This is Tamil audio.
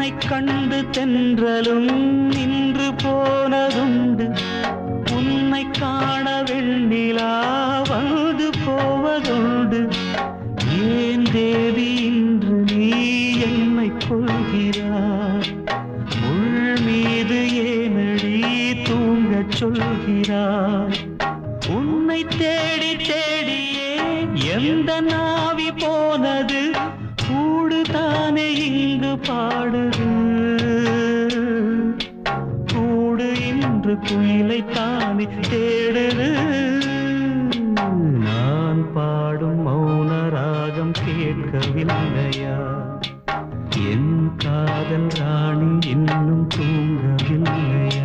உன்னை கண்டு தென்றலும் நின்று போனதுண்டு உன்னை காண வெண்ணிலா வந்து போவதுண்டு ஏன் தேவி இன்று நீ என்னை கொள்கிறாய் முள் மீது ஏனடி தூங்கச் சொல்கிறாய் உன்னை தேடி தேடியே எந்த நாவி போனது கூடுதானே இங்கு பாடுது கூடு இன்று குயிலை தானே தேடுது நான் பாடும் மௌன ராகம் கேட்கவில்லையா என் காதல் ராணி இன்னும் தூங்கவில்லையா